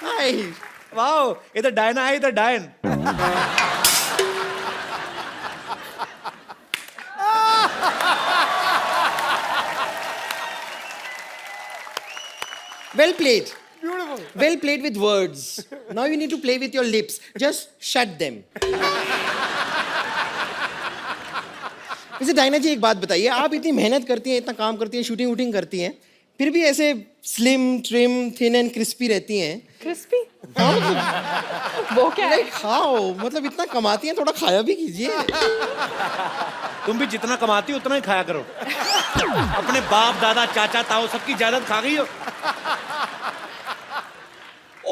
हाय, wow, इधर Diana है, इधर डायन। Well played. Beautiful. Well played with words. Now you need to play with your lips. Just shut them. वैसे Diana जी एक बात बताइए, आप इतनी मेहनत करती हैं, इतना काम करती हैं, शूटिंग वूटिंग करती हैं, फिर भी ऐसे slim trim thin and crispy रहती हैं। क्रिस्पी? हाँ, मतलब वो क्या है? लाइक खाओ, मतलब इतना कमाती हैं, थोड़ा खाया भी कीजिए। तुम भी जितना कमाती हो उतना ही खाया करो। अपने बाप दादा चाचा ताऊ सबकी जायदाद खा गई हो।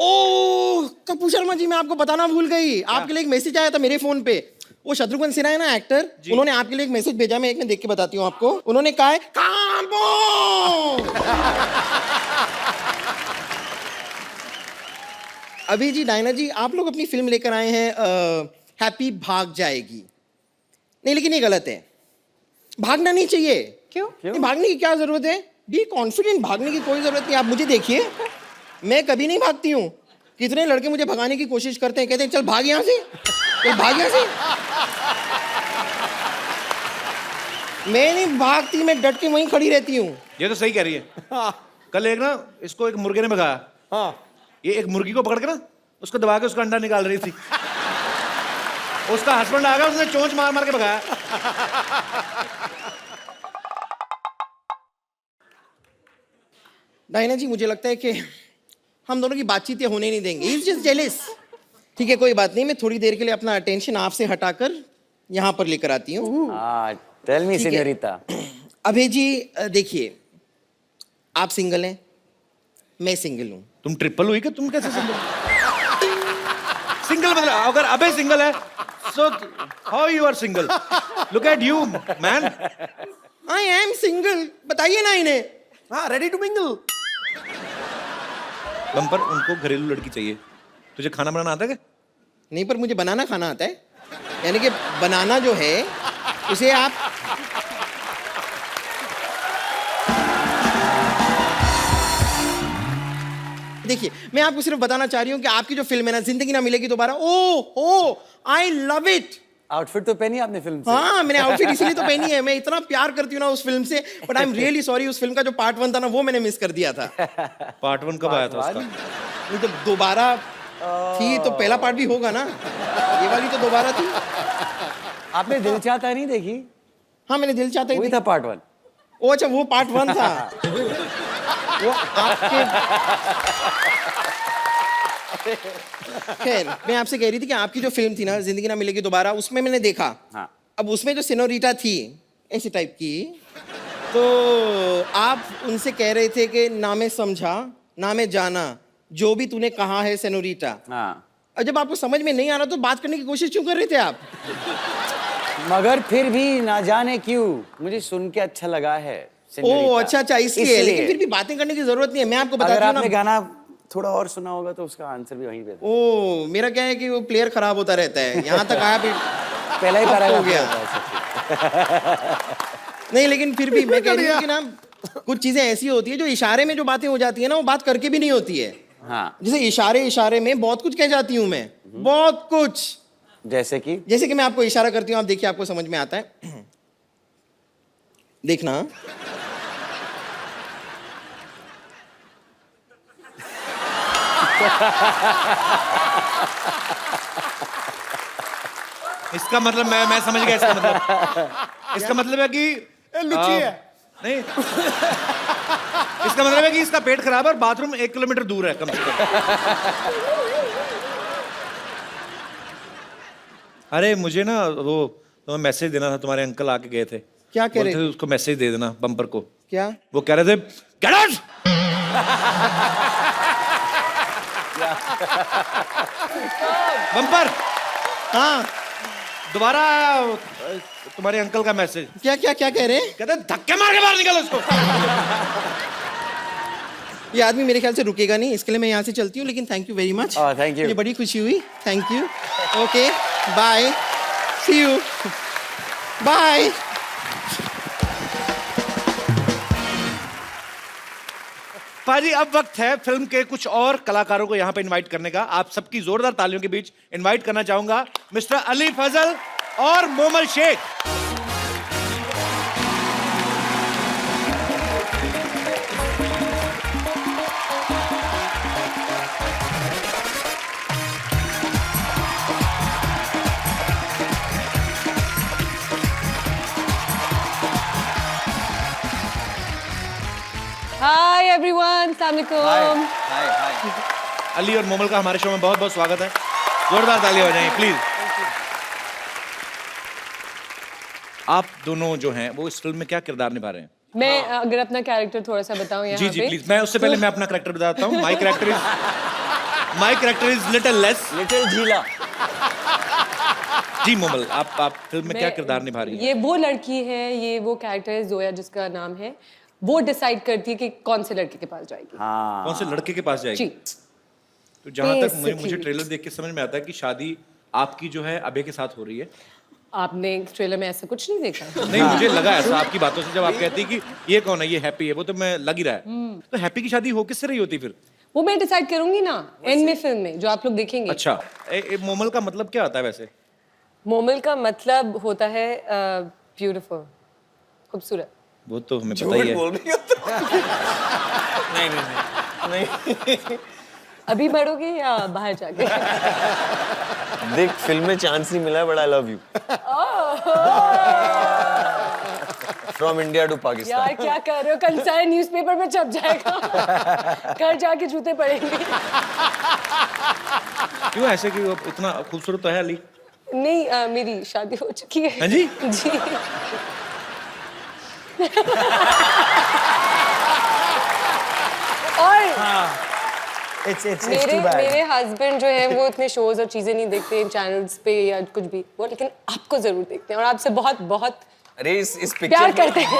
ओह कपूर शर्मा जी, मैं आपको बताना भूल गई, आपके लिए एक मैसेज आया था मेरे फोन पे। वो शत्रुघ्न सिन्हा है ना एक्टर, उन्होंने आपके लिए एक मैसेज भेजा, मैं एक में देख के बताती हूँ आपको। उन्होंने कहा है कांपो। अभी जी डायना जी, आप लोग अपनी फिल्म लेकर आए हैं हैप्पी भाग जाएगी। नहीं, लेकिन ये गलत है, भागना नहीं चाहिए। क्यों? नहीं, भागने की क्या जरूरत है? बी कॉन्फिडेंट, भागने की कोई जरूरत नहीं। आप मुझे देखिए, मैं कभी नहीं भागती हूँ। कितने लड़के मुझे भगाने की कोशिश करते हैं, कहते हैं चल भाग यहाँ से, चल भाग यहाँ से। मैं नहीं भागती, मैं डट के वहीं खड़ी रहती हूँ। ये तो सही कह रही है। कल एक ना इसको एक मुर्गे ने भगाया। हाँ, ये एक मुर्गी को पकड़ के ना उसको दबा के उसका अंडा निकाल रही थी। उसका हस्बैंड आ गया, उसने चोंच मार मार के भगाया। डायना जी, मुझे लगता है कि हम दोनों की बातचीत होने नहीं देंगे। He's just jealous। ठीक है, कोई बात नहीं, मैं थोड़ी देर के लिए अपना अटेंशन आपसे हटाकर यहाँ पर लेकर आती हूँ। टेल मी ठीक है। सीनियोरिटा। अभय जी देखिए, आप सिंगल हैं, मैं सिंगल हूँ। तुम ट्रिपल हुई कि तुम कैसे सिंगल? सिंगल मतलब अगर अबे सिंगल है, so how you are single? Look at you man. I am single, बताइए ना इन्हें। हाँ, रेडी टू मिंगल। बम्पर, उनको घरेलू लड़की चाहिए। तुझे खाना बनाना आता है क्या? नहीं, पर मुझे बनाना खाना आता है। यानी कि बनाना जो है उसे आप देखिए, मैं आपको सिर्फ बताना चाह रही हूँ कि आपकी जो फिल्म है ना, जिंदगी ना मिलेगी दोबारा, ओ आई लव इट। आउटफिट तो पहनी आपने फिल्म से? हाँ, मैंने आउटफिट इसीलिए तो पहनी है। मैं इतना प्यार करती हूँ ना उस फिल्म से, but I am really sorry, उस फिल्म का जो पार्ट 1 था ना, वो मैंने मिस कर दिया था। पार्ट 1 कब आया था उसका? नहीं तो दोबारा थी तो पहला पार्ट भी होगा ना, ये वाली तो दोबारा थी। आपने दिल चाहता नहीं देखी? हाँ, मैंने दिल चाहता ही वही थी। था पार्ट 1। ओ अच्छा, वो पार्ट 1 था। वो आपके खैर, मैं आपसे कह रही थी कि आपकी जो फिल्म थी ना, जिंदगी ना मिलेगी दोबारा, उसमें मैंने देखा। हाँ। अब उसमें जो सिनोरिटा थी ऐसे टाइप की, तो आप उनसे कह रहे थे कि ना मैं समझा ना मैं जाना, जो भी तूने कहा है सिनोरिटा। हाँ। और जब आपको समझ में नहीं आ रहा तो बात करने की कोशिश क्यों कर रहे थे आप? मगर फिर भी ना जाने क्यों मुझे सुन के अच्छा लगा है। ओ अच्छा, इसलिए। लेकिन फिर भी बातें करने की जरूरत नहीं है, मैं आपको अगर बताती हूँ आपने ना। गाना थोड़ा और सुना होगा तो उसका आंसर भी वहीं पे था। ओ, मेरा क्या है कि वो प्लेयर खराब होता रहता है, यहाँ तक आया फिर पहला ही अब पैराग्राफ हो गया। नहीं, लेकिन फिर भी मैं कह रही हूँ कि ना, कुछ चीजें ऐसी होती है जो इशारे में जो बातें हो जाती है ना, वो बात करके भी नहीं होती है। हाँ। जैसे इशारे में बहुत कुछ कह जाती हूँ मैं, बहुत कुछ। जैसे कि मैं आपको इशारा करती हूँ, आप देखिए, आपको समझ में आता है। देखना। इसका मतलब मैं समझ गया। इसका मतलब है कि लुच्ची है। नहीं, इसका मतलब है कि इसका पेट खराब है और बाथरूम 1 किलोमीटर दूर है कम से कम। अरे मुझे ना वो तुम्हें मैसेज देना था, तुम्हारे अंकल आके गए थे। क्या कह रहे बोलते थे उसको मैसेज दे देना बम्पर को। क्या? वो कह रहे थे गेट आउट। बम्पर, हाँ, दोबारा तुम्हारे अंकल का मैसेज। क्या क्या क्या कह रहे हैं? कहते हैं धक्के मार के बाहर निकलो उसको। ये आदमी मेरे ख्याल से रुकेगा नहीं, इसके लिए मैं यहाँ से चलती हूँ। लेकिन thank you very much. Thank you. मुझे बड़ी खुशी हुई। Thank you. Okay, bye, see you, bye. पाजी अब वक्त है फिल्म के कुछ और कलाकारों को यहाँ पे इनवाइट करने का। आप सबकी जोरदार तालियों के बीच इनवाइट करना चाहूंगा मिस्टर अली फजल और मोमल शेख। हाय एवरीवन, अस्सलाम वालेकुम। अली और मोमल का हमारे शो में बहुत बहुत स्वागत है। जोरदार तालियां हो जाएं प्लीज। आप दोनों जो हैं वो इस फिल्म में क्या किरदार निभा रहे हैं? मैं अगर अपना कैरेक्टर थोड़ा सा बताऊं यहाँ जी जी पे, प्लीज। मैं उससे पहले मैं अपना कैरेक्टर बताता हूँ। My character is little less. Little झीला। जी मोमल, आप फिल्म में क्या किरदार निभा रही हैं? ये वो लड़की है, ये वो कैरेक्टर है जोया जिसका नाम है। वो डिसाइड करती है कि कौन से लड़के के पास जाएगी। हाँ। कौन से लड़के के पास जाएगी? जी। तो जहां तक मुझे Basically. ट्रेलर देख के समझ में आता है कि शादी आपकी जो है अबे के साथ हो रही है। आपने ट्रेलर में ऐसा कुछ नहीं देखा? नहीं, मुझे लगा ऐसा आपकी बातों से। जब आप कहती कि ये कौन है, ये हैप्पी है, वो तो मैं लग ही रहा है। तो हैप्पी की शादी हो किससे रही होती फिर? वो मैं डिसाइड करूंगी ना एंड में फिल्म में, जो आप लोग देखेंगे। अच्छा, मोमल का मतलब क्या होता है वैसे? मोमल का मतलब होता है ब्यूटीफुल, खूबसूरत। वो तो हमें पता ही है। बोल रही हो तो। नहीं। अभी बढ़ोगे या बाहर जाके? देख, फिल्म में चांस नहीं मिला है, but I love you. From India to Pakistan. यार क्या कर रहे हो? कल सारे न्यूज़पेपर में छप जाएगा। घर जाके जूते पड़ेंगे। क्यों ऐसे कि वो इतना खूबसूरत तो है अली? नहीं, मेरी शादी हो चुकी है। हाँ जी? जी। और It's मेरे too bad. मेरे हस्बैंड जो है वो इतने शोज और चीजें नहीं देखते चैनल्स पे या कुछ भी, वो लेकिन आपको जरूर देखते हैं और आपसे बहुत बहुत अरे इस प्यार पिक्चर करते हैं।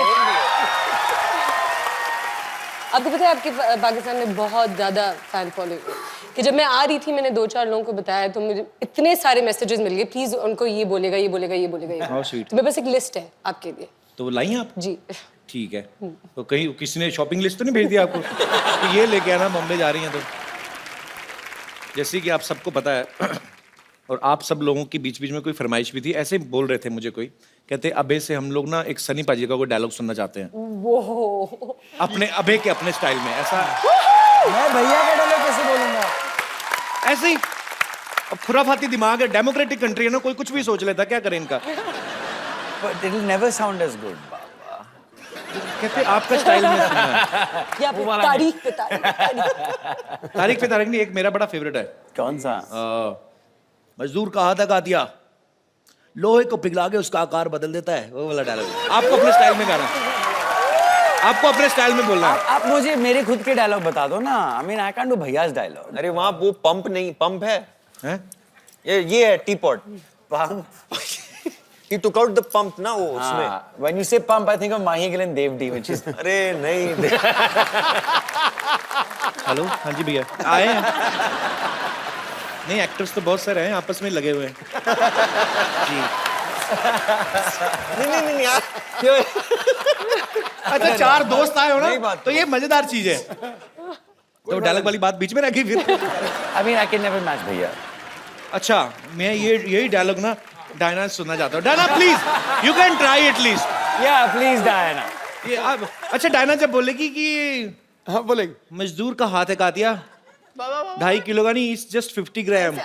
आपको पता है आपके पाकिस्तान में बहुत ज्यादा फैन फॉलोइंग है कि जब मैं आ रही थी मैंने 2-4 लोगों को बताया तो मुझे इतने सारे मैसेजेस मिल गए, प्लीज उनको ये बोलेगा ये बोलेगा ये बोलेगा ये। How sweet. तो मेरे पास एक लिस्ट है आपके लिए। तो वो लाई आप? जी। ठीक है। तो कहीं किसी ने शॉपिंग लिस्ट तो नहीं भेज दिया आपको कि ये लेके आना, बॉम्बे जा रही हैं? तो जैसे कि आप सबको पता है और आप सब लोगों की बीच बीच में कोई फरमाइश भी थी। ऐसे बोल रहे थे मुझे कोई, कहते अबे से हम लोग ना एक सनी पाजी का कोई डायलॉग सुनना चाहते हैं वो अपने अबे के अपने स्टाइल में। ऐसा मैं भैया का डायलॉग कैसे बोलूंगा? ऐसे ही अब खुराफाती दिमाग है, डेमोक्रेटिक कंट्री है ना, कोई कुछ भी सोच लेता, क्या करें इनका। But it will never sound as good. कहते आपका स्टाइल में सुनना है। या फिर तारीख पे तारीख। तारीख पे तारीख नहीं, एक मेरा बड़ा फेवरेट है। कौन सा? मजदूर कहा था कातिया, लोहे को पिघला के उसका आकार बदल देता है, वो वाला डायलॉग। आपको अपने स्टाइल में गाना, आपको अपने स्टाइल में बोलना है। आप मुझे मेरे खुद के डायलॉग बता दो ना। I mean I can't do भैया's डायलॉग। अरे वहाँ वो पंप नहीं, पंप है, हैं? ये है T pot. He took out the pump ना वो उसमें। When you say pump, I think of Mahi Gill and Dev D, which is अरे नहीं। हेलो, हाँ जी भैया आए हैं। नहीं, एक्टर्स तो बहुत सारे हैं, आपस में लगे हुए हैं जी। नहीं यार। अच्छा, 4 दोस्त आए हो नहीं ना, बात तो ये मजेदार चीज है। तो डायलॉग वाली बात बीच में रखी फिर। I mean I can never match भैया। अच्छा, मैं यही डायलॉग ना डायना से सुनना चाहता हूँ। Diana please, you can try at least. Yeah, please Diana। ये अब अच्छा, डायना जब बोलेगी कि हाँ बोलेंगे। मजदूर का हाथ है कातिया, 2.5 किलो का नहीं, it's just 50 gram.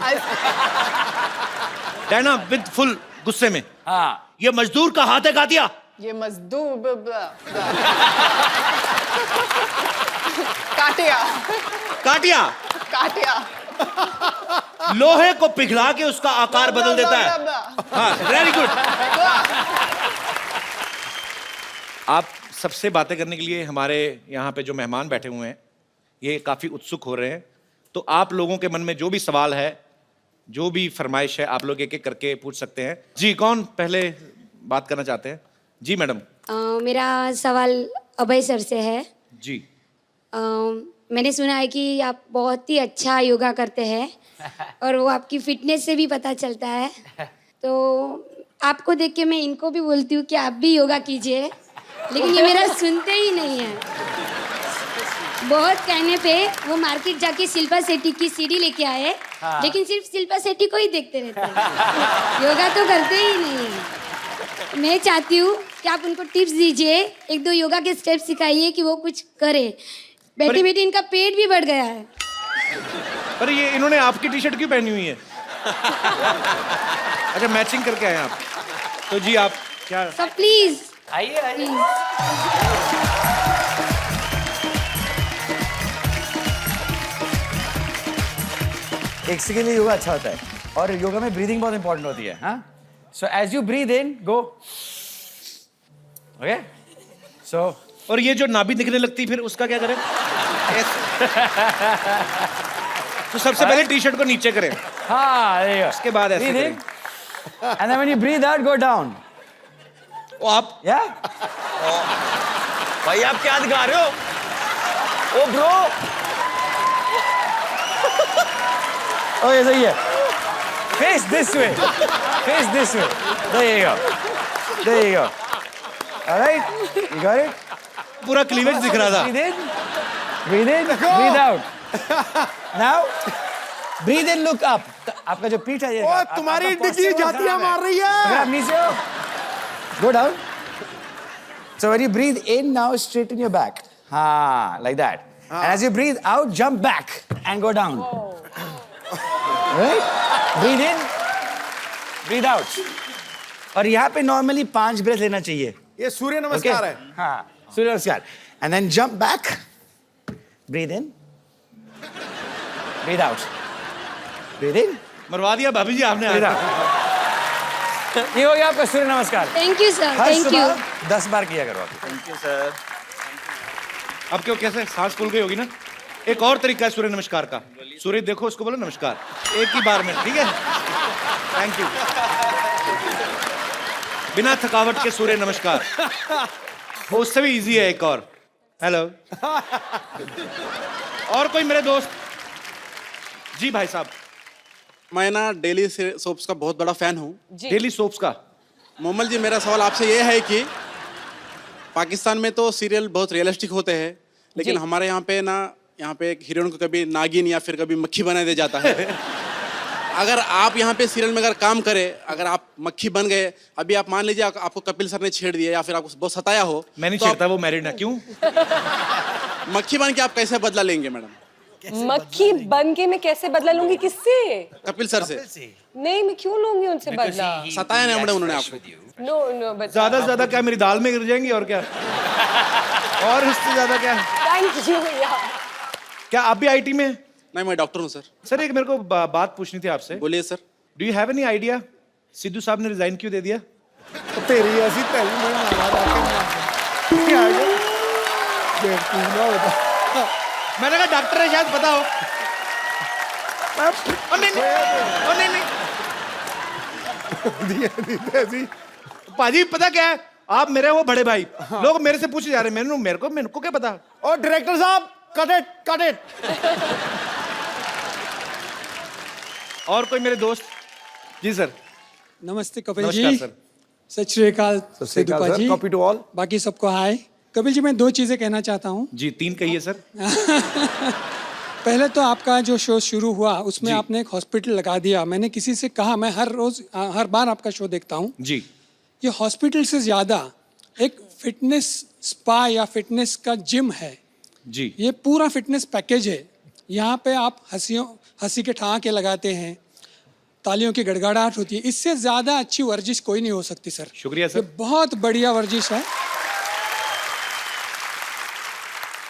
Diana with full गुस्से में, हाँ। ये मजदूर का हाथ है कातिया, ये मजदूर काटिया काटिया काटिया लोहे को पिघला के उसका आकार बदल देता है। हाँ, वेरी गुड। आप सबसे बातें करने के लिए हमारे यहाँ पे जो मेहमान बैठे हुए हैं ये काफी उत्सुक हो रहे हैं, तो आप लोगों के मन में जो भी सवाल है, जो भी फरमाइश है, आप लोग एक एक करके पूछ सकते हैं। जी, कौन पहले बात करना चाहते हैं? जी मैडम। मेरा सवाल अभय सर से है। जी। मैंने सुना है कि आप बहुत ही अच्छा योगा करते हैं और वो आपकी फिटनेस से भी पता चलता है, तो आपको देख के मैं इनको भी बोलती हूँ कि आप भी योगा कीजिए, लेकिन ये मेरा सुनते ही नहीं है। बहुत कहने पे वो मार्केट जाके शिल्पा शेट्टी की सीडी लेके आए, लेकिन सिर्फ शिल्पा शेट्टी को ही देखते रहते हैं, योगा तो करते ही नहीं। मैं चाहती हूँ कि आप उनको टिप्स दीजिए, 1-2 योगा के स्टेप सिखाइए कि वो कुछ करे। बैठी बैठी इनका पेट भी बढ़ गया है। पर ये इन्होंने आपकी टी शर्ट क्यों पहनी हुई है? अच्छा, मैचिंग करके आए आप। तो जी आप क्या? सब प्लीज आइए आइए। एक के लिए योगा अच्छा होता है, और योगा में ब्रीदिंग बहुत इंपॉर्टेंट होती है। हाँ, so as you breathe in, go, okay, so. और ये जो नाभि दिखने लगती फिर उसका क्या करें? तो सबसे पहले टी शर्ट को नीचे करें, हाँ, उसके बाद ऐसे breathe in, करें। and then when you breathe out, go down. वो आप Yeah? भाई आप क्या दिखा रहे हो? ओ ब्रो, ओके, सही है। Face this way. Face this way. There you go. There you go. All right? You got it? पूरा क्लीवेज दिख रहा था। Breathe in. Breathe in. Breathe out. Now, breathe in, look up. आपका जो पीठ है ये। ओ, तुम्हारी डिग्री जातियां मार रही है। अगर आप नीचे हो, go down. So when you breathe in, now straighten your back. हाँ, like that. And as you breathe out, jump back and go down. Right? Breathe in, breathe out. और यहाँ पे normally 5 breath लेना चाहिए. ये सूर्य नमस्कार है। हाँ, सूर्य नमस्कार. And then jump back. Breathe in. Breathe out. Breathe in. मरवा दिया भाभी जी आपने। Breathe out. ये हो गया आपका सूर्य नमस्कार. Thank you sir, her thank you. सुबह 10 बार किया करो आप. Thank you sir. अब क्यों, कैसे सांस फूल गई होगी ना? एक और तरीका है सूर्य नमस्कार का। सूर्य देखो, उसको बोलो नमस्कार, एक ही बार में, ठीक है? Thank you. बिना थकावट के सूर्य नमस्कार, वो उससे भी इजी है। एक और, हेलो। और कोई मेरे दोस्त? जी भाई साहब। मैं ना डेली सोप्स का बहुत बड़ा फैन हूँ। डेली सोप्स का? मोमल जी, मेरा सवाल आपसे ये है कि पाकिस्तान में तो सीरियल बहुत रियलिस्टिक होते हैं, लेकिन हमारे यहाँ पे एक हीरोइन को कभी नागिन या फिर कभी मक्खी बना दिया जाता है। अगर आप यहाँ पे सीरियल में अगर काम करें, अगर आप मक्खी बन गए, अभी आप मान लीजिए आपको कपिल सर ने छेड़ दिया या फिर आपको बहुत सताया हो, मैं नहीं तो छेड़ता, वो मैरिड है। क्यों? मक्खी बन के आप कैसे बदला लेंगे मैडम? मक्खी बन के मैं कैसे बदला लूंगी? किससे? कपिल सर से। नहीं, मैं क्यों लूंगी उनसे बदला? सताया नहीं उन्होंने आपको? नो नो, बट ज्यादा से ज्यादा क्या मेरी दाल में गिर जाएंगी, और क्या? और इससे ज्यादा क्या? थैंक यू यार। क्या आप भी आईटी में? नहीं, मैं डॉक्टर हूँ सर। सर एक मेरे को बात पूछनी थी आपसे। बोलिए sir. Do you have any idea Sidhu साहब ने रिजाइन क्यों दे दिया? तेरी ऐसी पहली में मैंने कहा डॉक्टर है, शायद पता हो। ओ नहीं नहीं, ओ नहीं नहीं। पाजी पता क्या है, आप मेरे वो बड़े भाई, लोग मेरे से पूछे जा रहे हैं, मेरे को क्या पता? और डायरेक्टर साहब, कट इट। और कोई मेरे दोस्त? जी सर। नमस्ते कपिल नमस्कार जी। सर। सत श्री अकाल सिद्धूपा जी। Copy to all. बाकी सबको हाय। कपिल जी, मैं 2 चीजें कहना चाहता हूँ। जी 3 कहिए सर। पहले तो आपका जो शो शुरू हुआ उसमें जी। आपने एक हॉस्पिटल लगा दिया। मैंने किसी से कहा, मैं हर बार आपका शो देखता हूँ। जी। ये हॉस्पिटल से ज्यादा एक फिटनेस स्पा या फिटनेस का जिम है। जी। ये पूरा फिटनेस पैकेज है। यहाँ पे आप हंसी के ठहाके लगाते हैं, तालियों की गड़गड़ाहट होती है। इससे ज्यादा अच्छी वर्जिश कोई नहीं हो सकती सर। शुक्रिया ये सर। बहुत बढ़िया वर्जिश है।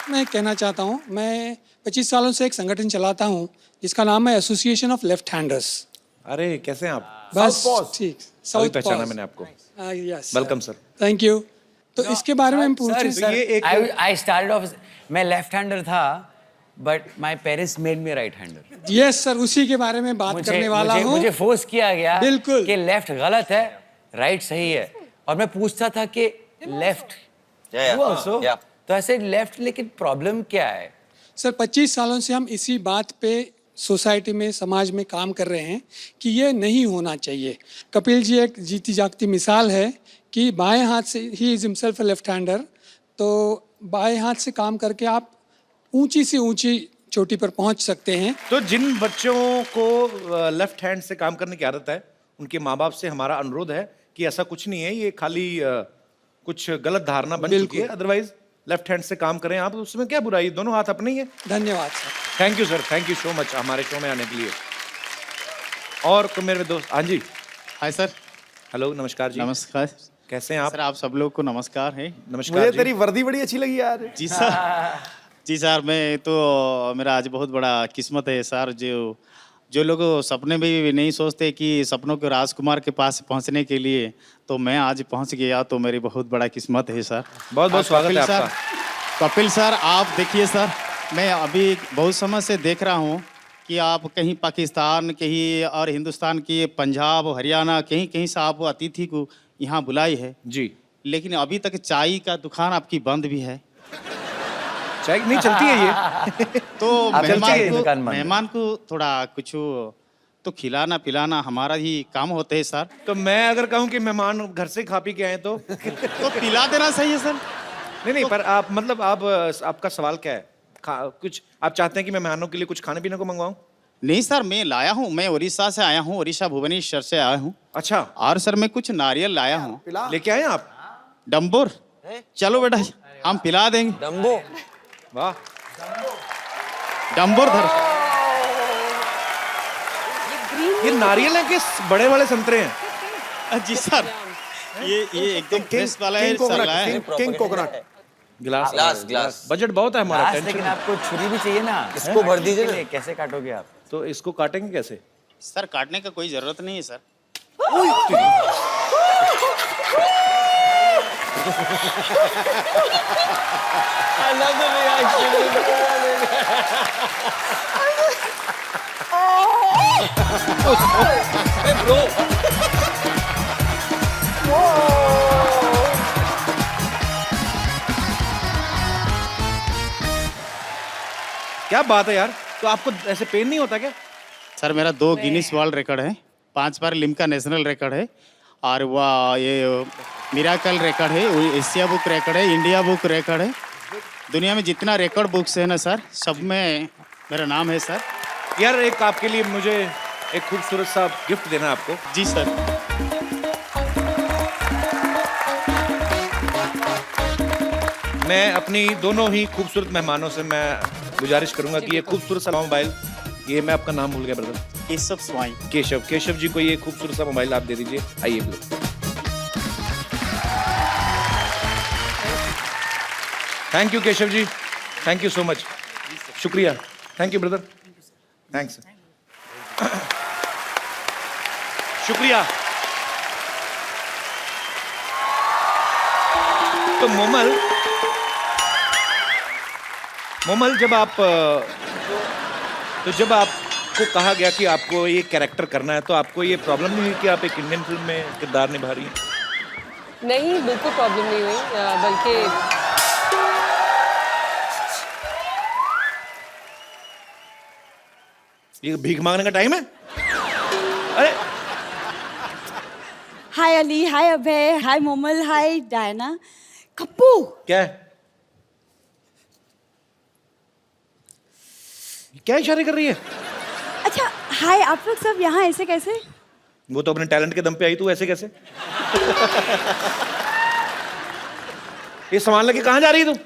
मैं कहना चाहता हूँ, मैं 25 सालों से एक संगठन चलाता हूँ जिसका नाम है एसोसिएशन ऑफ लेफ्ट हैंडर्स। अरे कैसे हैं आप? बस ठीक, अभी साउथ पहचाना मैंने आपको। Yes, welcome sir. Thank you. तो इसके बारे में पूछूं? तो ये एक I started off, मैं लेफ्ट हैंडर था, but my parents made me right hander. Yes sir, उसी के बारे में बात करने वाला हूँ। मुझे फोर्स किया गया बिल्कुल कि लेफ्ट गलत है, राइट सही है, और मैं पूछता था कि लेफ्ट आल्सो, तो ऐसे लेफ्ट, लेकिन प्रॉब्लम क्या है? सर 25 सालों से हम इसी बात पे सोसाइटी में, समाज में काम कर रहे हैं कि ये नहीं होना चाहिए। कपिल जी एक जीती जागती मिसाल है कि बाएं हाथ से, he is himself a left hander, तो बाएं हाथ से काम करके आप ऊंची से ऊंची चोटी पर पहुंच सकते हैं। तो जिन बच्चों को लेफ्ट हैंड से काम करने की आदत है, उनके माँ बाप से हमारा अनुरोध है कि ऐसा कुछ नहीं है, ये खाली कुछ गलत धारणा बन चुकी है। अदरवाइज लेफ्ट हैंड से काम करें आप, उसमें क्या बुराई, दोनों हाथ अपने ही है। धन्यवाद sir. Thank you sir, thank you so much हमारे शो में आने के लिए। और तो मेरे दोस्त, हाँ जी, हाय सर। हेलो, नमस्कार जी। नमस्कार कैसे हैं आप? सर, आप सब लोग को नमस्कार है। नमस्कार मुझे जी। तेरी वर्दी बड़ी अच्छी लगी यार। जी सर। जी सर, मैं तो मेरा आज बहुत बड़ा किस्मत है सर। जो लोग सपने में भी नहीं सोचते कि सपनों के राजकुमार के पास पहुंचने के लिए, तो मैं आज पहुंच गया, तो मेरी बहुत बड़ा किस्मत है सर। बहुत बहुत स्वागत है कपिल सर, आपका। कपिल सर, आप देखिए सर, मैं अभी बहुत समय से देख रहा हूँ कि आप कहीं पाकिस्तान, कहीं और हिंदुस्तान की पंजाब, हरियाणा, कहीं कहीं से आप अतिथि को यहाँ बुलाई है जी। लेकिन अभी तक चाय का दुकान आपकी बंद भी है। चाय नहीं चलती है ये। तो आप चलती है दुकान बंद। मेहमान को थोड़ा कुछ तो खिलाना पिलाना हमारा ही काम होते है सर। तो मैं अगर कहूँ कि मेहमान घर से खा पी के आए तो तो पिला देना सही है सर। नहीं नहीं, पर आप मतलब आपका सवाल क्या है? कुछ आप चाहते हैं कि मैं मेहमानों के लिए कुछ खाने पीने को मंगवाऊं? नहीं सर, मैं लाया हूँ, मैं उड़ीसा से आया हूँ, उड़ीसा भुवनेश्वर से आया हूँ। अच्छा, और सर मैं कुछ नारियल लाया हूँ। लेके आए आप? डम्बोर, चलो बेटा हम पिला देंगे। डम्बो। वाह, डम्बोर धर। ये नारियल है कि बड़े वाले संतरे हैं? जी सर, ये एकदम फ्रेश वाला है सर, लाया है। King coconut. गिलास ग्लास। बजट बहुत है हमारा, ग्लास, टेंशन लेकिन है। आपको छुरी भी चाहिए ना, इसको भर दीजिए ना। इसके लिए कैसे काटोगे आप? तो इसको काटेंगे कैसे? सर काटने का कोई जरूरत नहीं है sir. I love the reaction. Hey bro. क्या बात है यार, तो आपको ऐसे पेन नहीं होता क्या? सर मेरा 2 गिनीज वर्ल्ड रिकॉर्ड है, 5 बार लिम्का नेशनल रिकॉर्ड है, और वह ये मिराकल रिकॉर्ड है, एशिया बुक रिकॉर्ड है, इंडिया बुक रिकॉर्ड है। दुनिया में जितना रिकॉर्ड बुक्स है ना सर, सब में मेरा नाम है सर। यार एक आपके लिए मुझे एक खूबसूरत सा गिफ्ट देना है आपको। जी सर। मैं अपनी दोनों ही खूबसूरत मेहमानों से मैं गुजारिश करूंगा कि ये खूबसूरत सा मोबाइल, ये मैं आपका नाम भूल गया ब्रदर, केशव स्वाई। केशव जी को ये खूबसूरत सा मोबाइल आप दे दीजिए। आइए bro. Thank you Keshav ji, thank you so much, शुक्रिया, थैंक यू ब्रदर, थैंक्स, शुक्रिया। तो मोमल जब आपको कहा गया कि आपको ये कैरेक्टर करना है, तो आपको ये प्रॉब्लम नहीं हुई कि आप एक इंडियन फिल्म में किरदार निभा रही हैं? नहीं, बिल्कुल प्रॉब्लम नहीं हुई, बल्कि ये भीख मांगने का टाइम है? अरे हाय अली, हाय अभय, हाय मोमल, हाय डायना। कप्पू, क्या है? क्या इशारे कर रही है? अच्छा हाय, आप लोग सब यहाँ ऐसे कैसे? वो तो अपने टैलेंट के दम पे आई, तू ऐसे कैसे? ये सामान लेके कहाँ जा रही है तू?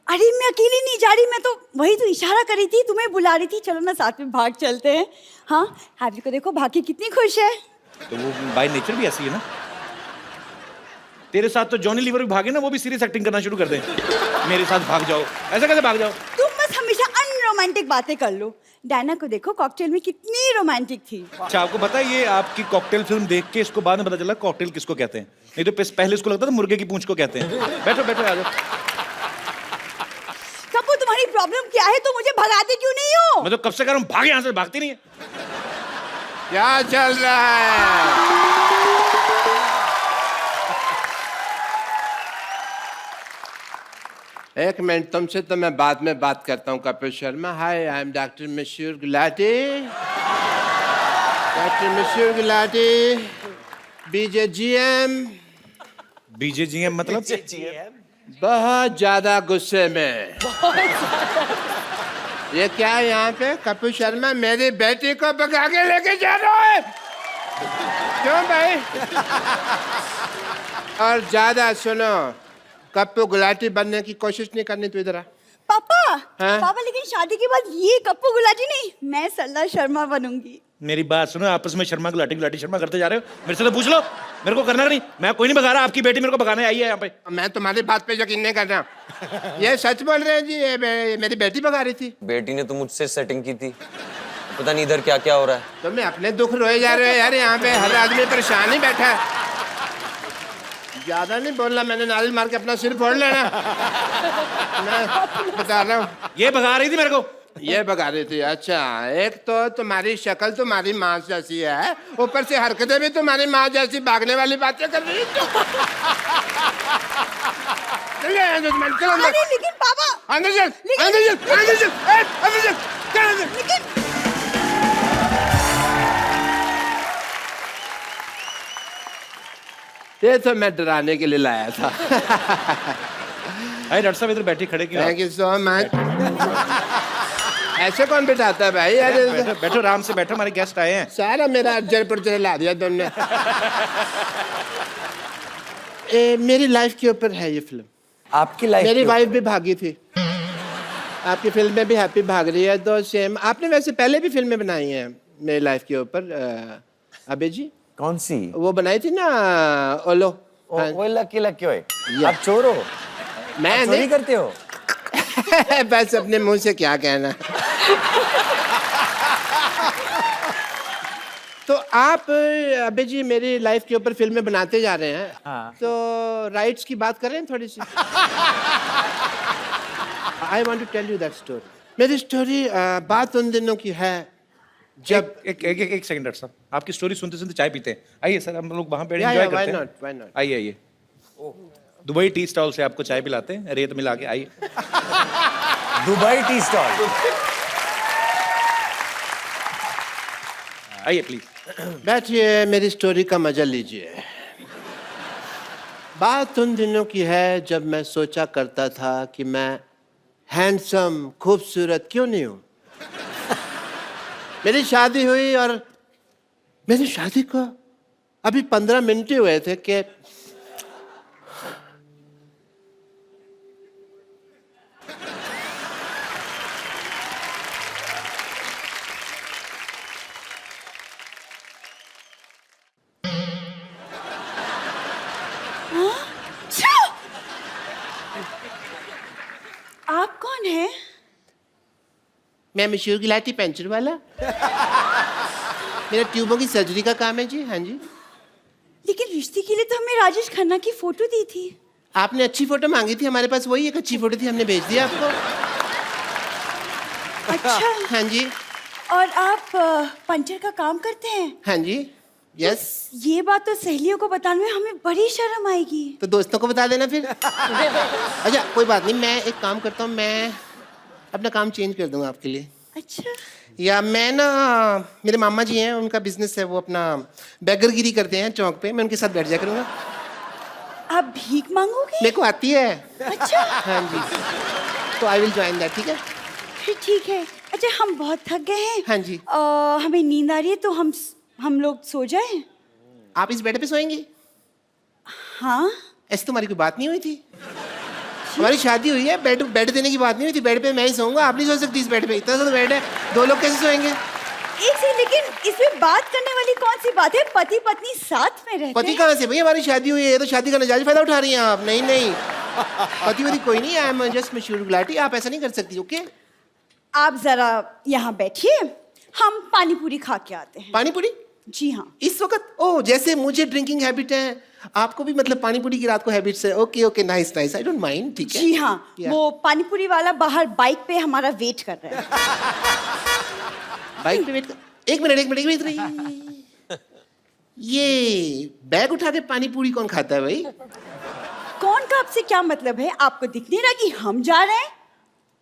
अरे मैं अकेली नहीं जा रही, मैं तो वही तो इशारा कर रही थी, तुम्हें बुला रही थी, चलो ना साथ में भाग चलते हैं। हाँ, हैप्पी को देखो, भागी कितनी खुश है। तो वो बाय नेचर भी ऐसी है ना। तेरे साथ तो जॉनी लीवर भी भागे ना, वो भी सीरियस एक्टिंग करना शुरू कर दें। मेरे साथ भाग जाओ, ऐसा कैसे भाग जाओ? तुम बस हमेशा अनरोमांटिक बातें कर लो। डायना को देखो, कॉकटेल में कितनी रोमांटिक थी। अच्छा, आपको पता है ये आपकी कॉकटेल फिल्म देख के इसको बाद में पता चला कॉकटेल किसको कहते हैं। नहीं तो पहले इसको लगता था मुर्गे की पूंछ को कहते हैं। बैठो बैठो, आ जाओ। कप्पू तुम्हारी प्रॉब्लम क्या है, तो मुझे भगाते क्यों नहीं हो? मैं तो कब से कह रहा हूँ भाग यहाँ से, भागती नहीं है। क्या चल रहा है? एक मिनट, तुमसे तो मैं बाद में बात करता हूँ कपिल शर्मा। हाय, आई एम डॉक्टर मशहूर गुलाटी, डॉक्टर मशहूर गुलाटी, बीजेजीएम। बीजेजीएम मतलब? बहुत ज्यादा गुस्से में। ये क्या है यहाँ पे? कपिल शर्मा मेरी बेटी को भगा के लेके जा रहा है। क्यों भाई? और ज्यादा सुनो, कप्पू गुलाटी बनने की कोशिश नहीं करनी। तू इधर आ। पापा हाँ? पापा लेकिन शादी के बाद ये कप्पू गुलाटी नहीं, मैं सरला शर्मा बनूंगी। मेरी बात सुनो, आपस में शर्मा गुलाटी गुलाटी शर्मा करते जा रहे हो। मेरे से तो पूछ लो, मेरे को करना नहीं। मैं कोई नहीं भगा रहा, आपकी बेटी मेरे को भगाने आई है यहाँ पे। मैं तुम्हारी बात पे यकीन नहीं कर रहा। ये सच बोल रहे हैं जी, ये मेरी बेटी भगा रही थी। बेटी ने तो मुझसे सेटिंग की थी, पता नहीं इधर क्या क्या हो रहा है। तो मैं अपने दुख रोए जा रहे हो यार, यहाँ पे हर आदमी परेशान ही बैठा है। ज्यादा नहीं बोलना, मैंने नारियल मार के अपना सिर फोड़ लेना। मैं बता रहा हूँ, ये भगा रही थी मेरे को। ये भगा रही थी। अच्छा, एक तो तुम्हारी शक्ल तुम्हारी माँ जैसी है, ऊपर से हरकतें भी तुम्हारी माँ जैसी, भागने वाली बातें कर रही है। चलो अंदर। अरे लेकिन पापा अंदर चल, अंदर चल, अंदर चल, अंदर चल, चल अंदर। लेकिन ये तो मैं डराने के लिए लाया था। अरे डॉक्टर साहब इधर बैठी खड़े क्यों? Thank you so much. ऐसे कौन बिठाता है भाई? बैठो बैठो, आराम से बैठो, हमारे गेस्ट आए हैं। सारा मेरा जयपुर से ला दिया तुमने। मेरी लाइफ के ऊपर है ये फिल्म। आपकी लाइफ मेरी वाइफ भी भागी थी, आपकी फिल्म में भी हैप्पी भाग रही है, तो सेम। आपने वैसे पहले भी फिल्में बनाई हैं मेरी लाइफ के ऊपर, अबे जी। कौन सी? वो बनाई थी ना, ओलो। वो लकी लकी होए। आप चोर हो? मैं चोरी नहीं करते हो? बस अपने मुंह से क्या कहना। तो आप अबे जी मेरी लाइफ के ऊपर फिल्में बनाते जा रहे हैं। हाँ। तो राइट्स की बात करें थोड़ी सी। I want to tell you that story. मेरी स्टोरी बात उन दिनों की है जब एक सेकंड डॉक्टर साहब, आपकी स्टोरी सुनते सुनते चाय पीते हैं। आइए सर, हम लोग वहाँ पे Yeah, एंजॉय yeah, करते why हैं। not, why not? आइए आइए, दुबई टी स्टॉल से आपको चाय पिलाते हैं, रेत मिला के। आइए। Dubai tea stall. आइए प्लीज। बैठिए, मेरी स्टोरी का मजा लीजिए। बात उन दिनों की है जब मैं सोचा करता था कि मैं हैंडसम खूबसूरत क्यों नहीं हूं। मेरी शादी हुई और मेरी शादी को अभी 15 मिनट ही हुए थे कि आप कौन है? मैं मशहूर गिलाटी पेंचर वाला। मेरा ट्यूबों की सर्जरी का काम है जी। हाँ जी। लेकिन रिश्ते के लिए तो हमें राजेश खन्ना की फोटो दी थी। आपने अच्छी फोटो मांगी थी, हमारे पास वही एक अच्छी फोटो थी, हमने भेज दिया आपको। अच्छा। हाँ जी। और आप पंचर का काम करते हैं? हाँ जी। यस। ये बात तो सहेलियों को बताने में हमें बड़ी शर्म आएगी। तो दोस्तों को बता देना फिर। अच्छा कोई बात नहीं, मैं एक काम करता हूँ, मैं अपना काम चेंज कर दूंगा आपके लिए। अच्छा। या मैं ना, मेरे मामा जी हैं, उनका बिजनेस है, वो अपना बेगरगिरी करते हैं चौक पे, मैं उनके साथ बैठ जाया करूंगा। आप भीख मांगोगे? मेरे को आती है। अच्छा। हाँ जी। तो आई विल ज्वाइन दैट। ठीक है। फिर ठीक है। अच्छा हम बहुत थक गए हैं। हाँ जी। हमें नींद आ रही है, तो हम लोग सो जाएं? आप इस बेड पे सोएंगे? हाँ। ऐसी तुम्हारी कोई बात नहीं हुई थी? हमारी शादी हुई है, बेड देने की बात नहीं हुई थी। बेड पे मैं ही सोऊंगा, आप नहीं सो सकती इस बेड पे। इतना सा तो बेड है, दो लोग कैसे सोएंगे? एक सेकंड, लेकिन इसमें बात करने वाली कौन सी बात है? पति पत्नी साथ में रहते पति कहाँ से भाई? हमारी शादी हुई है, तो शादी का नजायज फायदा उठा रही हैं आप। नहीं नहीं, पति वति कोई नहीं है। आई एम जस्ट मशहूर गुलाटी। आप ऐसा नहीं कर सकती। ओके। आप जरा यहाँ बैठिए, हम पानी पूरी खा के आते हैं। पानी पूरी? जी हाँ। इस वक्त? ओ, जैसे मुझे ड्रिंकिंग हैबिट है, आपको भी मतलब पानी पूरी की रात को हैबिट्स है। Okay okay, nice nice, I don't mind. ठीक है। जी हाँ। Yeah. वो पानी पूरी वाला बाहर बाइक पे हमारा वेट कर रहा है। बाइक पे वेट कर। एक मिनट रही। ये बैग उठा के पानी पूरी कौन खाता है भाई? कौन का आपसे क्या मतलब है? आपको दिख नहीं रहा कि हम जा रहे हैं?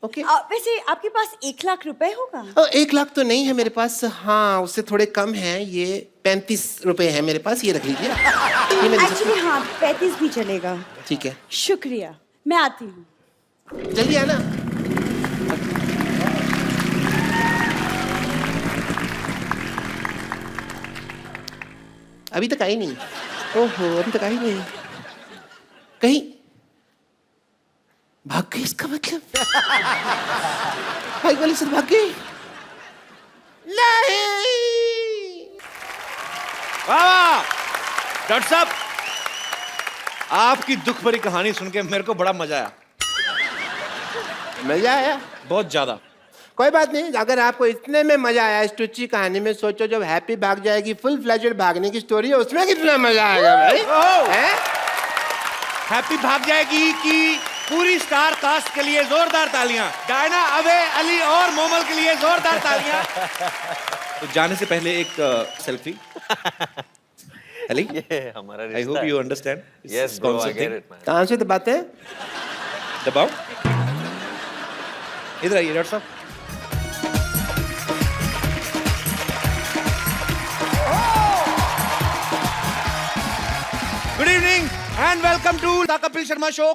ओके। वैसे आपके पास 1 लाख रुपए होगा? 1 लाख तो नहीं है मेरे पास। हाँ, उससे थोड़े कम है। ये 35 रुपए है मेरे पास, ये रख लीजिए। ये मैं दे सकता एक्चुअली हाँ, 35 भी चलेगा। हूँ। ठीक है, शुक्रिया, मैं आती हूँ। जल्दी आना। अभी तक आई नहीं। ओहो, अभी तक आई नहीं। कहीं भाग गई इसका मतलब? बाइक वाली सर भाग गई? नहीं। वाह डॉक्टर साहब, आपकी दुख भरी कहानी सुन के मेरे को बड़ा मजा आया, मजा आया? बहुत ज्यादा। कोई बात नहीं, अगर आपको इतने में मजा आया इस टुच्ची कहानी में, सोचो जब हैप्पी भाग जाएगी, फुल फ्लेजेड भागने की स्टोरी है, उसमें कितना मजा आएगा भाई। हैं? हैप्पी भाग जाएगी कि पूरी स्टार कास्ट के लिए जोरदार तालियां, डायना, अबे, अली और मोमल के लिए जोरदार तालियां। तो जाने से पहले एक सेल्फी। अली, ये हमारा आई रिश्ता होप है। You understand. Yes, bro, I get it, man. कहाँ से दबाते हैं? दबाओ, इधर आइए डॉक्टर साहब। Good evening and welcome to the Kapil Sharma show.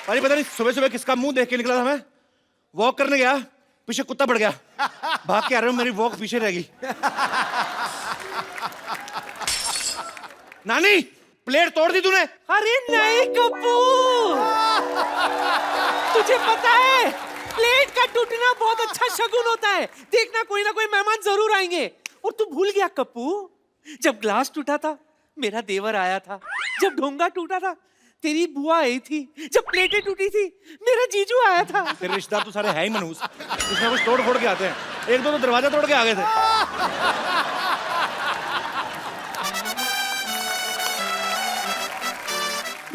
अरे पता नहीं सुबह सुबह किसका मुंह देख के निकला था मैं, वॉक करने गया, पीछे कुत्ता पड़ गया, भाग के आ रहा हूं, मेरी वॉक पीछे रह गई। नानी, प्लेट तोड़ दी तूने? अरे नहीं कपूर, तुझे पता है प्लेट का टूटना बहुत अच्छा शगुन होता है। देखना कोई ना कोई मेहमान जरूर आएंगे। और तू भूल गया कप्पू, जब ग्लास टूटा था मेरा देवर आया था, जब ढोंगा टूटा था तेरी बुआ आई थी, जब प्लेटें टूटी थी मेरा जीजू आया था। तेरे रिश्तेदार तो सारे है ही मनहूस, कुछ ना कुछ तोड़ फोड़ के आते हैं। एक दो तो दरवाजा तोड़ के आ गए थे।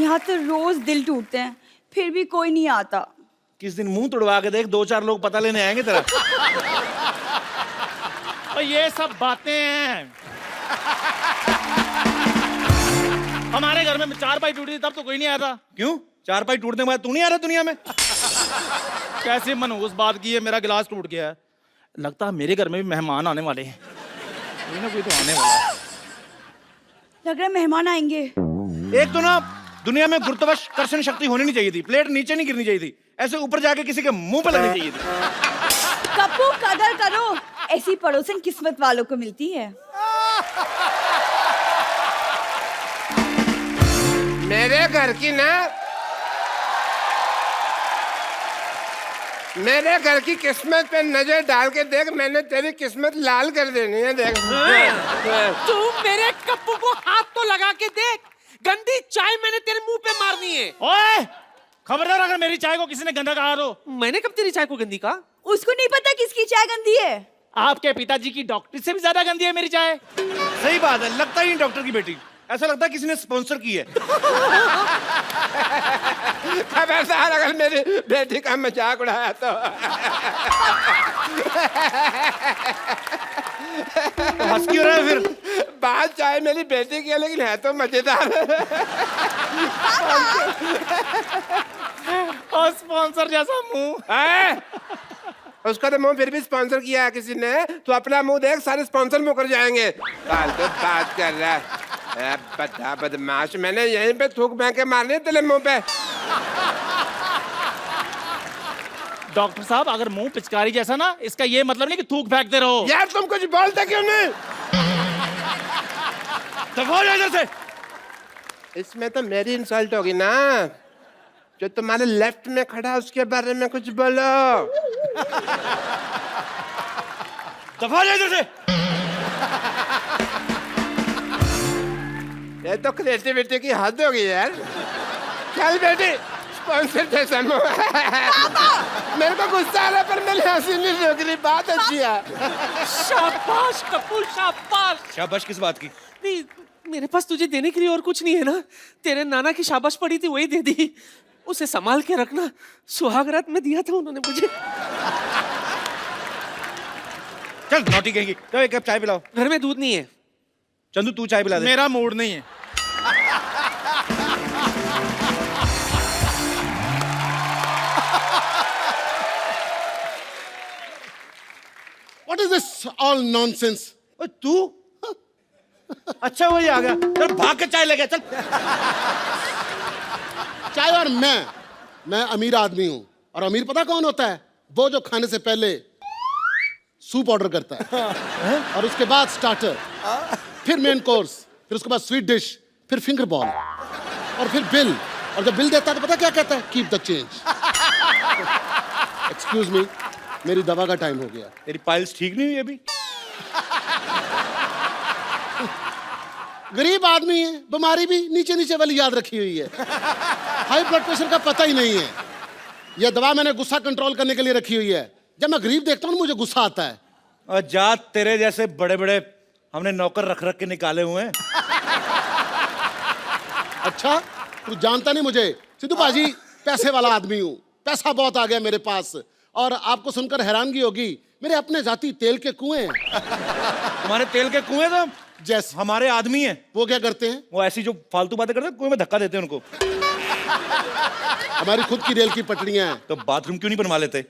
यहाँ तो रोज दिल टूटते हैं, फिर भी कोई नहीं आता। किस दिन मुंह तोड़वा के देख, दो चार लोग पता लेने आएंगे तेरा। और ये सब बातें हैं। हमारे घर में चारपाई टूटी थी तब तो कोई नहीं आया था। क्यों? चारपाई टूटने के बाद तू नहीं आ रहा दुनिया में? कैसे मनहूस बात की है, मेरा गिलास टूट गया है। लगता है मेरे घर में भी मेहमान आने वाले हैं, कोई ना कोई तो आने वाला है। लग रहा है मेहमान आएंगे। एक तो ना दुनिया में गुरुत्वाकर्षण शक्ति होनी नहीं चाहिए थी, प्लेट नीचे नहीं गिरनी चाहिए थी, ऐसे ऊपर जाके किसी के मुंह पे लगनी चाहिए थी। कप्पू कदर करो, ऐसी पड़ोसन किस्मत वालों को मिलती है। मेरे घर की ना, मेरे घर की किस्मत पे नजर डाल के देख, मैंने तेरी किस्मत लाल कर देनी है। देख तू मेरे कप्पू को हाथ तो लगा के देख, गंदी चाय मैंने तेरे मुंह पे मारनी है। ओए, खबरदार अगर मेरी चाय को किसी ने गंदा कहा तो। मैंने कब तेरी चाय को गंदी कहा? उसको नहीं पता किसकी चाय गंदी है। आपके पिताजी की डॉक्टर से भी ज्यादा गंदी है मेरी चाय। सही बात है, लगता ही डॉक्टर की बेटी, ऐसा लगता है किसी ने स्पॉन्सर की है। खबरदार अगर मेरी बेटी का मजाक उड़ाया तो। हंस क्यों रहा है फिर? बात चाहे मेरी बेटी की है, लेकिन है तो मजेदार। और स्पॉन्सर जैसा मुंह। उसका तो मुंह फिर भी स्पॉन्सर किया है किसी ने, तो अपना मुंह देख, सारे स्पॉन्सर मुकर जाएंगे। फालतू बात कर रहा है बड़ा बदमाश। मैंने यहीं पे थूक फेंक के मारने तेरे मुंह पे। डॉक्टर साहब, अगर मुंह पिचकारी जैसा ना, इसका ये मतलब नहीं कि थूक फेंकते रहो। यार तुम कुछ बोलते क्यों नहीं? दफा जा इधर से। इसमें तो मेरी इंसल्ट होगी ना। जो तुम्हारे लेफ्ट में खड़ा उसके बारे में कुछ बोलो। दफा जा इधर से। ये तो क्रिएटिविटी की हद होगी यार। चल बेटी, स्पॉन्सर जैसा मुंह। मेरे को गुस्सा आ रहा है पर मेरी हंसी नहीं रोक रही। बात अच्छी है। शाबाश कपूर, शाबाश। शाबाश किस बात की? नहीं, मेरे पास तुझे देने के लिए और कुछ नहीं है ना। तेरे नाना की शाबाश पड़ी थी, वही दे दी। उसे संभाल के रखना, सुहागरात में दिया था उन्होंने मुझे। चल नौटी कहेंगी, तो एक कप चाय पिलाओ। घर में दूध नहीं है। चंदू तू चाय पिला दे। मेरा मूड नहीं है। What is this all nonsense? ओए तू? अच्छा वही आ गया, चल भाग के चाय ले गया, चल। चाय और मैं अमीर आदमी हूं, और अमीर पता कौन होता है? वो जो खाने से पहले सूप ऑर्डर करता है और उसके बाद स्टार्टर, फिर मेन कोर्स, फिर उसके बाद स्वीट डिश, फिर फिंगर बॉल और फिर बिल। और जब बिल देता है तो पता क्या कहता है? Keep the change. Excuse me, मेरी दवा का टाइम हो गया। तेरी पाइल्स ठीक नहीं हुई अभी? गरीब आदमी है, बीमारी भी नीचे नीचे वाली याद रखी हुई है। हाई ब्लड प्रेशर का पता ही नहीं है। यह दवा मैंने गुस्सा कंट्रोल करने के लिए रखी हुई है। जब मैं गरीब देखता हूँ मुझे गुस्सा आता है। और जात तेरे जैसे बड़े बड़े हमने नौकर रख रख के निकाले हुए हैं। अच्छा, तू जानता नहीं मुझे। सिद्धू पाजी पैसे वाला आदमी हूँ, पैसा बहुत आ गया मेरे पास। और आपको सुनकर हैरानगी होगी, मेरे अपने जाति तेल के कुएं हैं। तुम्हारे तेल के कुएं तो जैसे हमारे आदमी हैं। वो क्या करते हैं? वो ऐसी जो फालतू बातें करते हैं, कुएं में धक्का देते हैं उनको। हमारी खुद की रेल की पटरियां हैं। तो बाथरूम क्यों नहीं बनवा लेते?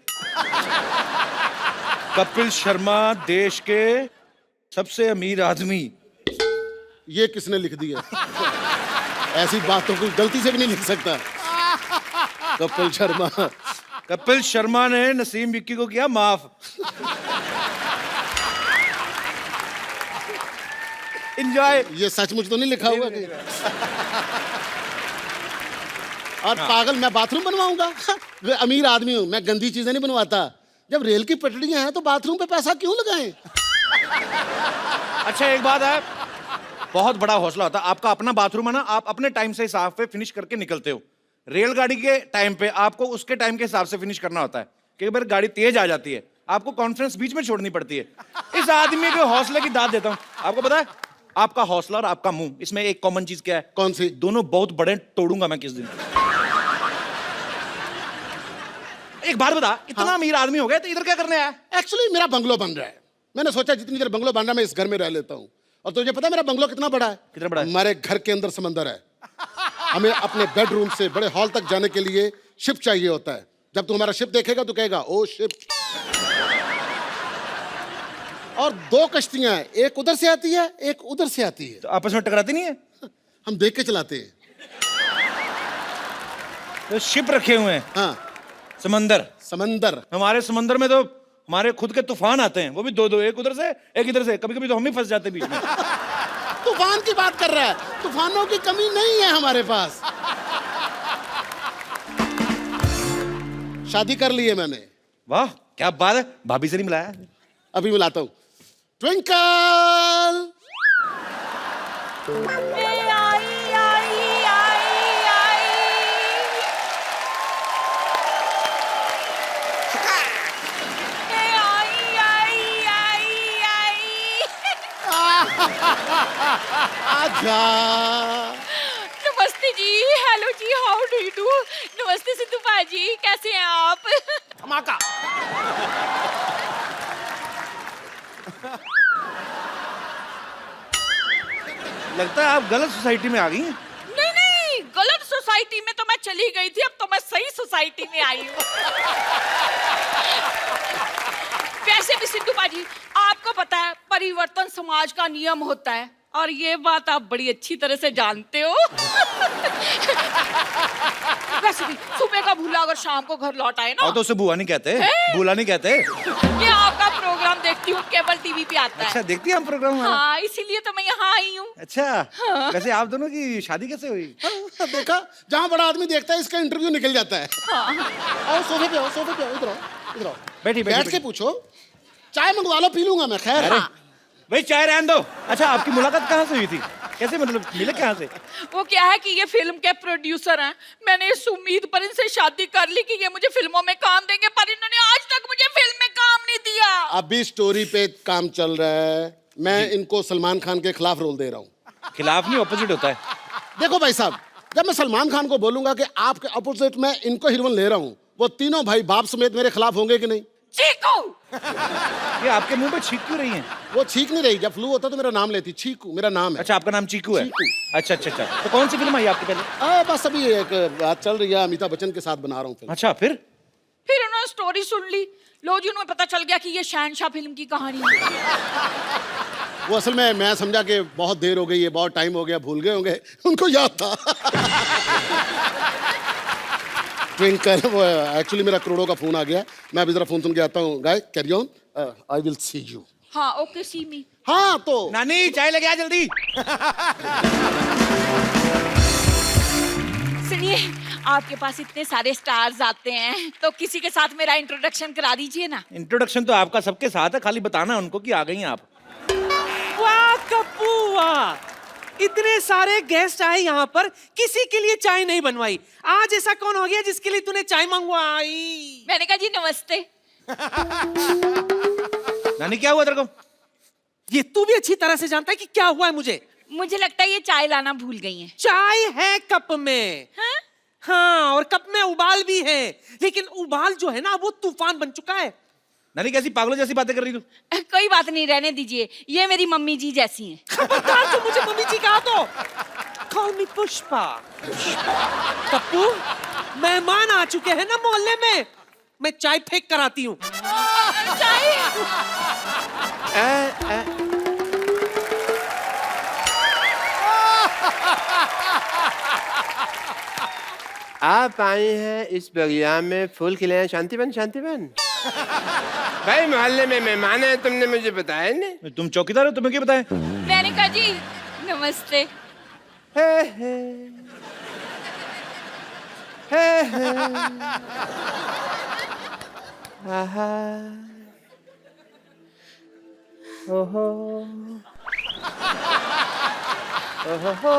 कपिल शर्मा देश के सबसे अमीर आदमी। ये किसने लिख दिया? ऐसी बातों को गलती से भी नहीं लिख सकता। कपिल शर्मा। कपिल शर्मा ने नसीम विक्की को किया माफ। एंजॉय। ये सचमुच तो नहीं लिखा हुआ कि? और पागल, मैं बाथरूम बनवाऊंगा? अमीर आदमी हूं, मैं गंदी चीजें नहीं बनवाता। जब रेल की पटरियां हैं तो बाथरूम पे पैसा क्यों लगाएं? अच्छा एक बात है, बहुत बड़ा हौसला होता है। आपका अपना बाथरूम है ना, आप अपने टाइम से हिसाब पे फिनिश करके निकलते हो। रेलगाड़ी के टाइम पे आपको उसके टाइम के हिसाब से फिनिश करना होता है। कई बार गाड़ी तेज आ जाती है, आपको कॉन्फ्रेंस बीच में छोड़नी पड़ती है। इस आदमी के हौसले की दाद देता हूं। आपको पता है, आपका हौसला और आपका मुंह, इसमें एक कॉमन चीज क्या है? कौन सी? दोनों बहुत बड़े, तोड़ूंगा मैं किस दिन। एक बात बता, इतना अमीर आदमी हो गया तो इधर क्या करने आया? एक्चुअली मेरा बंगलो बन रहा है। मैंने सोचा जितनी देर बंगलो बन रहा है मैं इस घर में रह लेता हूँ। और तुझे पता है मेरा बंगलो कितना बड़ा है? कितना बड़ा है? हमारे घर के अंदर समंदर है। हमें अपने बेडरूम से बड़े हॉल तक जाने के लिए शिप चाहिए होता है। जब तू हमारा शिप देखेगा तो कहेगा ओ शिप। और 2 कश्तियां हैं, एक उधर से आती है, एक उधर से आती है। तो आपस में टकराती नहीं है? हम देख के चलाते हैं। तो शिप रखे हुए हैं। हाँ, समंदर। हमारे समंदर में तो हमारे खुद के तूफान आते हैं, वो भी 2-2, एक उधर से एक इधर से। कभी कभी तो हम ही फंस जाते हैं बीच में। तूफान की बात कर रहा है? तूफानों की कमी नहीं है हमारे पास। शादी कर ली है मैंने। वाह क्या बात है। भाभी से नहीं मिलाया? अभी मिलाता हूं। ट्विंकल। आजा। नमस्ते जी, हेलो जी, हाउ डू यू डू? नमस्ते सिद्धू भाजी, कैसे हैं आप? धमाका। लगता है आप गलत सोसाइटी में आ गई हैं। नहीं नहीं, गलत सोसाइटी में तो मैं चली गई थी, अब तो मैं सही सोसाइटी में आई हूँ। वैसे भी सिद्धू भाजी, आपको पता है परिवर्तन समाज का नियम होता है, और ये बात आप बड़ी अच्छी तरह से जानते हो। वैसे भी सुबह का भूला अगर शाम को घर लौट आए ना, और तो उसे बुआ नहीं कहते, भूला नहीं कहते। ये आपका प्रोग्राम देखती हूँ, केबल टीवी पे आता है। अच्छा, देखती हैं हम प्रोग्राम हमारा? हाँ, इसीलिए तो मैं यहाँ आई हूँ। अच्छा, हाँ। वैसे आप दोनों की शादी कैसे हुई? देखा, जहाँ बड़ा आदमी देखता है इसका इंटरव्यू निकल जाता है। हाँ। आओ सोफे पे आओ, सोफे पे आओ, इधर आओ, इधर आओ। बैठी बैठ के पूछो। चाय मंगवा लो, पी लूंगा मैं। खैर भाई चाय रहने दो। अच्छा, आपकी मुलाकात कहाँ से हुई थी? कैसे, मतलब मिले कहाँ से? वो क्या है कि ये फिल्म के प्रोड्यूसर हैं। मैंने इस उम्मीद पर इनसे शादी कर ली कि ये मुझे फिल्मों में काम देंगे, पर इन्होंने आज तक मुझे फिल्म में काम नहीं दिया। अभी स्टोरी पे काम चल रहा है। मैं इनको सलमान खान के खिलाफ रोल दे रहा हूँ। खिलाफ नहीं, ऑपोजिट होता है। देखो भाई साहब, जब मैं सलमान खान को बोलूंगा कि आपके अपोजिट में इनको हीरोइन ले रहा हूँ, वो तीनों भाई बाप समेत मेरे खिलाफ होंगे कि नहीं? चीकू। ये आपके मुंह पे छींक क्यों रही हैं? वो छींक नहीं रही। जब फ्लू होता तो मेरा नाम लेती। चीकू मेरा नाम है। अच्छा, आपका नाम चीकू है? चीकू। अच्छा अच्छा अच्छा। तो कौन सी फिल्म आई आपकी पहले? बस अभी एक बात चल रही है, अमिताभ बच्चन के साथ बना रहा हूँ फिल्म। अच्छा, फिर उन्होंने स्टोरी सुन ली, लो जी, उन्हें पता चल गया कि ये शहनशाह फिल्म की कहानी है। वो असल में मैं समझा कि बहुत देर हो गई है, बहुत टाइम हो गया, भूल गए होंगे, उनको याद था। ट्विंकल, वो एक्चुअली मेरा करोड़ों का फोन आ गया। मैं अभी जरा फोन सुन के आता हूँ। Guy carry on. I will see you. हाँ ओके सी मी। हाँ तो नानी चाय लेके आ जल्दी। सुनिए, आपके पास इतने सारे स्टार्स आते हैं तो किसी के साथ मेरा इंट्रोडक्शन करा दीजिए ना। इंट्रोडक्शन तो आपका सबके साथ है, खाली बताना उनको कि आ गई हैं आप। वाह कप्पू वाह, इतने सारे गेस्ट आए यहाँ पर, किसी के लिए चाय नहीं बनवाई। आज ऐसा कौन हो गया जिसके लिए तूने चाय मंगवाई? मैंने कहा जी नमस्ते। नानी क्या हुआ तेरे को? ये तू भी अच्छी तरह से जानता है कि क्या हुआ है मुझे। मुझे लगता है ये चाय लाना भूल गई हैं। चाय है कप में। हाँ? हाँ, और कप में उबाल भी है, लेकिन उबाल जो है ना वो तूफान बन चुका है। नानी कैसी पागलों जैसी बातें कर रही तू? कोई बात नहीं, रहने दीजिए, ये मेरी मम्मी जी जैसी हैं। खबरदार जो मुझे मम्मी जी कहा तो। Call me Pushpa. कप्पू, मेहमान आ चुके हैं ना मोहल्ले में, मैं चाय फेंक कर आती हूँ। चाय? आप आई हैं इस बगिया में फूल खिले हैं, शांतिवन शांतिवन। भाई मोहल्ले में मेहमान है, तुमने मुझे बताया नहीं। तुम चौकीदार हो, तुम्हें क्या बताया? मैंने कहा जी नमस्ते। हे हे हे हे आहा ओहो ओहो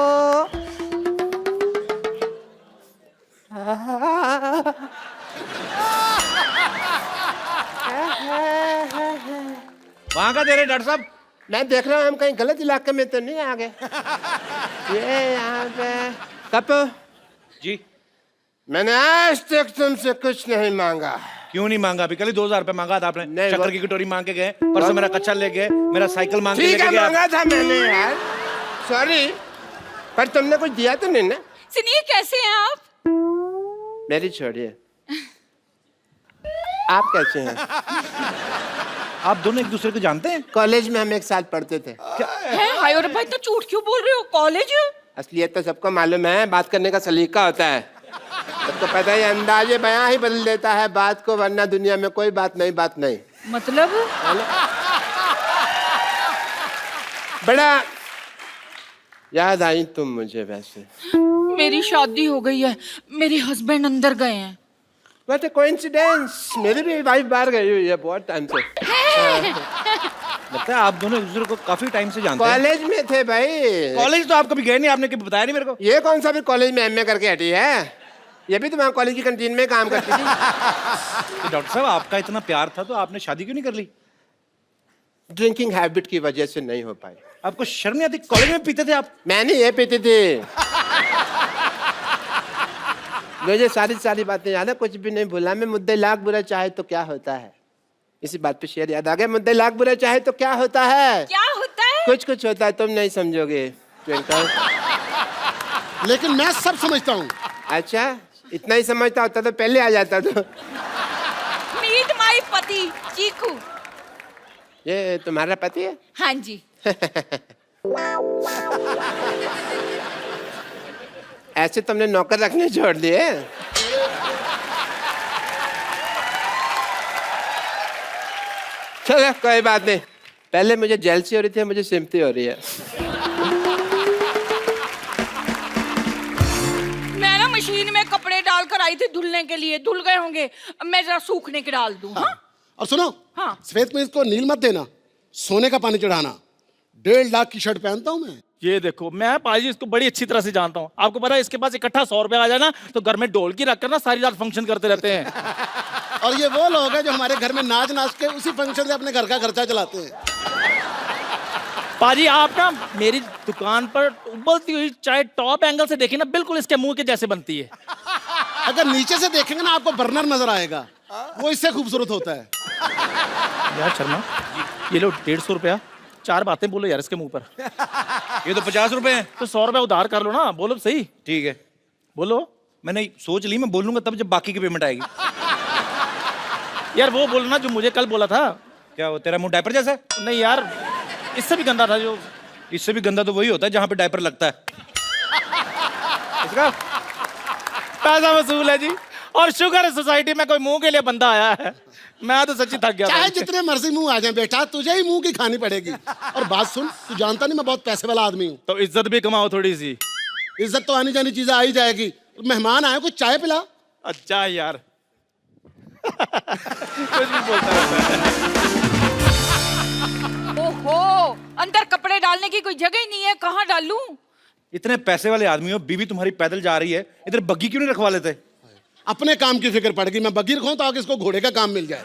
वहां का दे रहे डॉक्टर साहब? मैं देख रहा हूँ हम कहीं गलत इलाके में तो नहीं आ गए। ये यहाँ पे कप जी, मैंने आज तक तुमसे कुछ नहीं मांगा। क्यों नहीं मांगा? अभी कल ही 2000 रुपए मांगा था आपने। नहीं, शक्कर की कटोरी मांग के गए, परसों मेरा कच्चा ले गए, मेरा साइकिल मांग के ठीक लेके है, गए। मांगा था मैंने यार, सॉरी, पर तुमने कुछ दिया तो नहीं ना? सुनिए, कैसे हैं आप? मेरी छोड़िए, आप कैसे हैं? आप दोनों एक दूसरे को जानते हैं? कॉलेज में हम एक साथ पढ़ते थे। हाय और भाई, तो झूठ क्यों बोल रहे हो? कॉलेज? असलियत तो सबको मालूम है, बात करने का सलीका होता है। सबको पता है, अंदाजे बयां ही बदल देता है बात को, वरना दुनिया में कोई बात नहीं। मतलब? बड़ा याद आई तुम मुझे। वैसे मेरी शादी हो गई है, मेरे हस्बैंड अंदर गए हैं। What a coincidence! मेरी भी वाइफ बाहर गई हुई है बहुत टाइम से। लगता है आप दोनों एक दूसरे को काफी टाइम से जानते हैं। कॉलेज में थे भाई। कॉलेज तो आप कभी गए नहीं, आपने कभी बताया नहीं मेरे को। ये कौन सा भी कॉलेज में एमए करके हटी है? ये भी तो वहाँ कॉलेज की कैंटीन में काम करती थी। तो डॉक्टर साहब, आपका इतना प्यार था तो आपने शादी क्यों नहीं कर ली? ड्रिंकिंग हैबिट की वजह से नहीं हो पाई। आपको शर्म नहीं आती? कॉलेज में पीते थे आप? मैंने ये पीती थी। मुझे सारी बातें याद है, कुछ भी नहीं भूला मैं। मुद्दे लाख बुरा चाहे तो क्या होता है, इसी बात पे शेर याद आ गया। मुद्दे लाख बुरा चाहे तो क्या होता है? क्या होता है? कुछ होता है, तुम नहीं समझोगे ट्विंकल। लेकिन मैं सब समझता हूँ। अच्छा, इतना ही समझता होता तो पहले आ जाता। तो मीट माई पति चीकू। ये तुम्हारा पति है? हाँ जी। ऐसे तुमने नौकर रखने छोड़ दिए? चलो कोई बात नहीं, पहले मुझे जेलसी हो रही थी, मुझे सिम्पथी हो रही है। मैं ना मशीन में कपड़े डालकर आई थी धुलने के लिए, धुल गए होंगे, अब मैं जरा सूखने के डाल दूं। हाँ? और सुनो, हाँ। सफेद में इसको नील मत देना, सोने का पानी चढ़ाना। 1.5 लाख की शर्ट पहनता हूँ मैं। ये देखो, मैं पाजी इसको बड़ी अच्छी तरह से जानता हूँ। आपको पता है, इसके पास इकट्ठा 100 रुपया आ जाए ना तो घर में ढोलकी रखकर ना सारी रात फंक्शन करते रहते हैं। और ये वो लोग हैं जो हमारे घर में नाच के उसी फंक्शन से अपने घर का खर्चा चलाते हैं। पाजी, आप ना मेरी दुकान पर उबलती हुई चाय टॉप एंगल से देखिए ना, बिल्कुल इसके मुंह के जैसे बनती है। अगर नीचे से देखेंगे ना, आपको बर्नर नजर आएगा, वो इससे खूबसूरत होता है। यार शर्मा, ये लो 150 रुपया, 4 बातें बोलो यार इसके मुंह पर। ये तो 50 रुपए हैं। तो 100 रुपया उधार कर लो ना, बोलो सही। ठीक है, बोलो। मैंने सोच ली, मैं बोलूंगा तब जब बाकी की पेमेंट आएगी। यार वो बोलना जो मुझे कल बोला था। क्या वो तेरा मुंह डायपर जैसा है? नहीं यार, इससे भी गंदा था। जो इससे भी गंदा तो वही होता है जहां पे डायपर लगता है। इसका पैसा वसूल है जी। और शुगर है सोसाइटी में कोई मुंह के लिए बंदा आया है। मैं तो सच्ची थक गया। चाहे जितने मर्जी मुंह आ जाए बेटा, तुझे ही मुंह की खानी पड़ेगी। और बात सुन, तू जानता नहीं मैं बहुत पैसे वाला आदमी हूँ। तो इज्जत भी कमाओ थोड़ी सी। इज्जत तो आनी जानी चीजें आ ही जाएगी। मेहमान आए, कुछ चाय पिला। अच्छा यार कुछ भी बोलता रहता है। ओहो, अंदर कपड़े डालने की कोई जगह ही नहीं है, कहाँ डालूं? इतने पैसे वाले आदमी हो, बीवी तुम्हारी पैदल जा रही है, इधर बग्गी क्यों नहीं रखवा लेते? अपने काम की फिक्र पड़ गई, मैं बगीर खाऊं तो आगे इसको घोड़े का काम मिल जाए।